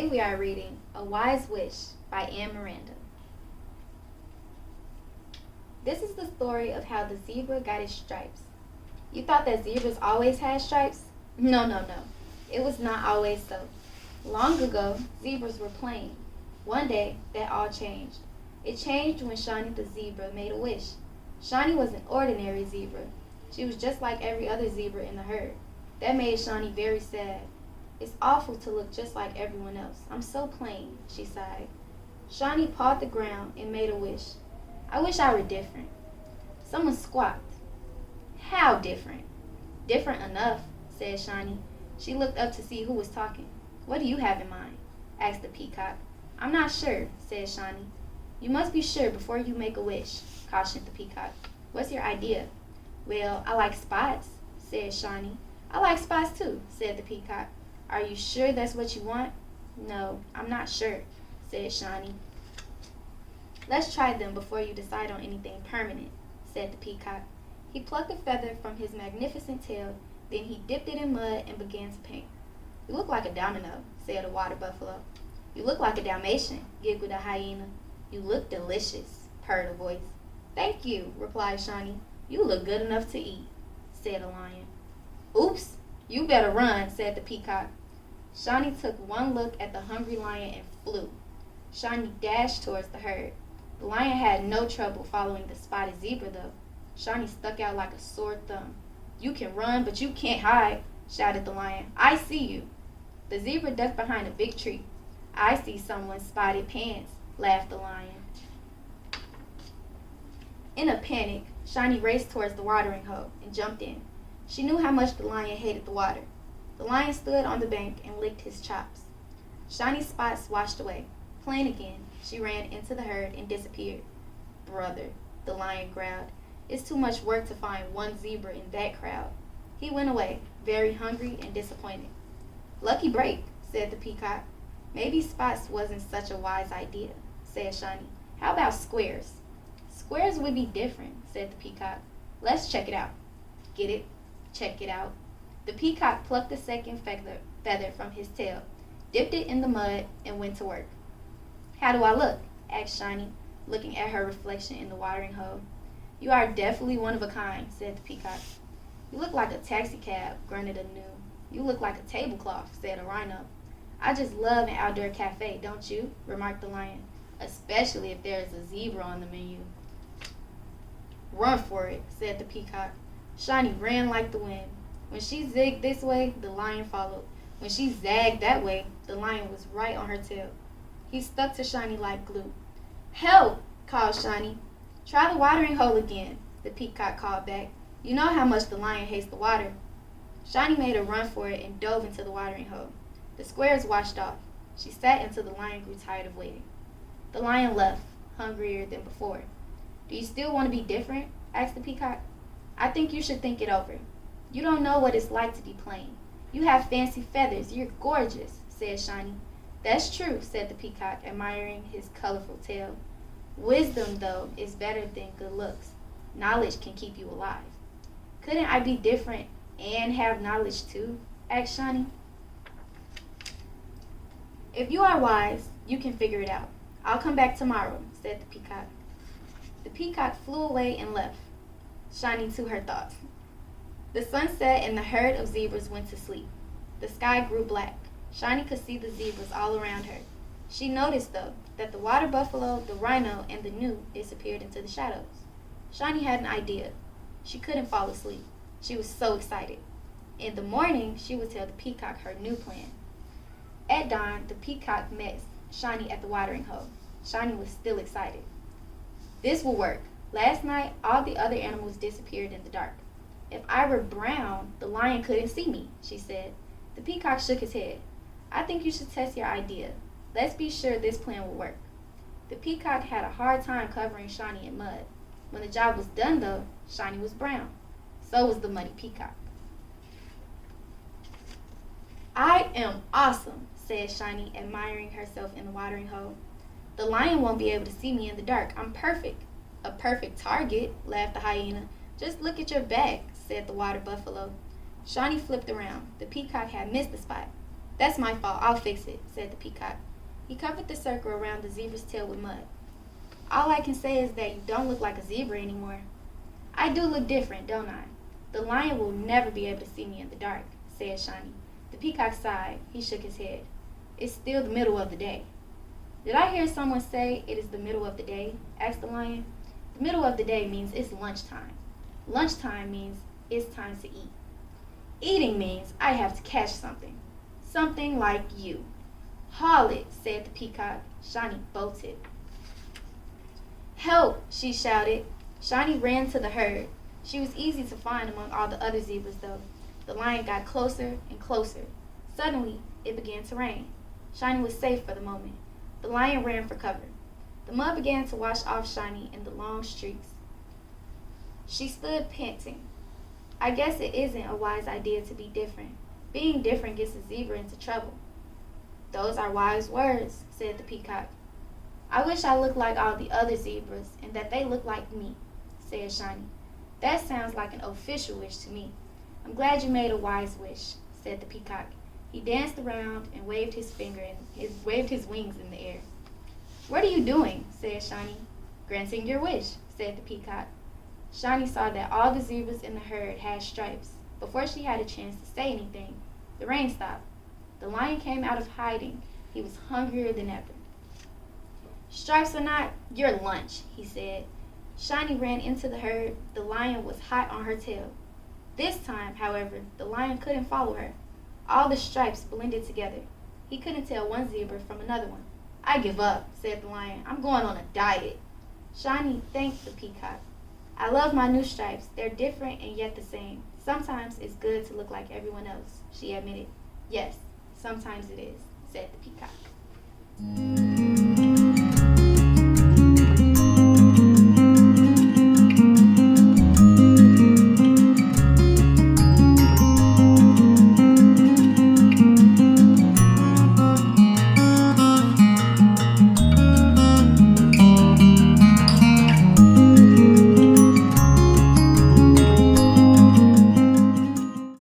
Today we are reading A Wise Wish by Anne Miranda. This is the story of how the zebra got its stripes. You thought that zebras always had stripes? No. It was not always so. Long ago, zebras were plain. One day, that all changed. It changed when Shani the zebra made a wish. Shani was an ordinary zebra. She was just like every other zebra in the herd. That made Shani very sad. It's awful to look just like everyone else. I'm so plain, she sighed. Shani pawed the ground and made a wish. I wish I were different. Someone squawked. How different? Different enough, said Shani. She looked up to see who was talking. What do you have in mind? Asked the peacock. I'm not sure, said Shani. You must be sure before you make a wish, cautioned the peacock. What's your idea? Well, I like spots, said Shani. I like spots too, said the peacock. Are you sure that's what you want? No, I'm not sure, said Shani. Let's try them before you decide on anything permanent, said the peacock. He plucked a feather from his magnificent tail, then he dipped it in mud and began to paint. You look like a domino, said a water buffalo. You look like a Dalmatian, giggled a hyena. You look delicious, purred a voice. Thank you, replied Shani. You look good enough to eat, said a lion. Oops, you better run, said the peacock. Shani took one look at the hungry lion and flew. Shani dashed towards the herd. The lion had no trouble following the spotted zebra, though. Shani stuck out like a sore thumb. You can run, but you can't hide, shouted the lion. I see you. The zebra ducked behind a big tree. I see someone's spotted pants, laughed the lion. In a panic, Shani raced towards the watering hole and jumped in. She knew how much the lion hated the water. The lion stood on the bank and licked his chops. Shani's spots washed away. Playing again, she ran into the herd and disappeared. Brother, the lion growled. It's too much work to find one zebra in that crowd. He went away, very hungry and disappointed. Lucky break, said the peacock. Maybe spots wasn't such a wise idea, said Shani. How about squares? Squares would be different, said the peacock. Let's check it out. Get it? Check it out. The peacock plucked the second feather from his tail, dipped it in the mud, and went to work. How do I look? Asked Shani, looking at her reflection in the watering hole. You are definitely one of a kind, said the peacock. You look like a taxi cab, grunted a gnu. You look like a tablecloth, said a rhino. I just love an outdoor cafe, don't you? Remarked the lion, especially if there is a zebra on the menu. Run for it, said the peacock. Shani ran like the wind. When she zigged this way, the lion followed. When she zagged that way, the lion was right on her tail. He stuck to Shani like glue. Help! Called Shani. Try the watering hole again, the peacock called back. You know how much the lion hates the water. Shani made a run for it and dove into the watering hole. The squares washed off. She sat until the lion grew tired of waiting. The lion left, hungrier than before. Do you still want to be different? Asked the peacock. I think you should think it over. You don't know what it's like to be plain. You have fancy feathers. You're gorgeous, said Shani. That's true, said the peacock, admiring his colorful tail. Wisdom, though, is better than good looks. Knowledge can keep you alive. Couldn't I be different and have knowledge too? Asked Shani. If you are wise, you can figure it out. I'll come back tomorrow, said the peacock. The peacock flew away and left. Shani to her thoughts. The sun set and the herd of zebras went to sleep. The sky grew black. Shani could see the zebras all around her. She noticed, though, that the water buffalo, the rhino, and the gnu disappeared into the shadows. Shani had an idea. She couldn't fall asleep. She was so excited. In the morning, she would tell the peacock her new plan. At dawn, the peacock met Shani at the watering hole. Shani was still excited. This will work. Last night, all the other animals disappeared in the dark. If I were brown, the lion couldn't see me, she said. The peacock shook his head. I think you should test your idea. Let's be sure this plan will work. The peacock had a hard time covering Shani in mud. When the job was done, though, Shani was brown. So was the muddy peacock. I am awesome, said Shani, admiring herself in the watering hole. The lion won't be able to see me in the dark. I'm perfect. A perfect target, laughed the hyena. Just look at your back, said the water buffalo. Shani flipped around. The peacock had missed the spot. That's my fault. I'll fix it, said the peacock. He covered the circle around the zebra's tail with mud. All I can say is that you don't look like a zebra anymore. I do look different, don't I? The lion will never be able to see me in the dark, said Shiny. The peacock sighed. He shook his head. It's still the middle of the day. Did I hear someone say it is the middle of the day? Asked the lion. The middle of the day means it's lunchtime. Lunchtime means it's time to eat. Eating means I have to catch something. Something like you. Haul it, said the peacock. Shiny bolted. Help, she shouted. Shiny ran to the herd. She was easy to find among all the other zebras, though. The lion got closer and closer. Suddenly, it began to rain. Shiny was safe for the moment. The lion ran for cover. The mud began to wash off Shiny in the long streaks. She stood panting. I guess it isn't a wise idea to be different. Being different gets a zebra into trouble. Those are wise words, said the peacock. I wish I looked like all the other zebras and that they looked like me, said Shiny. That sounds like an official wish to me. I'm glad you made a wise wish, said the peacock. He danced around and waved his wings in the air. What are you doing? Said Shiny. Granting your wish, said the peacock. Shiny saw that all the zebras in the herd had stripes. Before she had a chance to say anything, the rain stopped. The lion came out of hiding. He was hungrier than ever. Stripes or not, your lunch, he said. Shiny ran into the herd. The lion was hot on her tail. This time, however, the lion couldn't follow her. All the stripes blended together. He couldn't tell one zebra from another one. I give up, said the lion. I'm going on a diet. Shiny thanked the peacock. I love my new stripes. They're different and yet the same. Sometimes it's good to look like everyone else, she admitted. Yes, sometimes it is, said the peacock.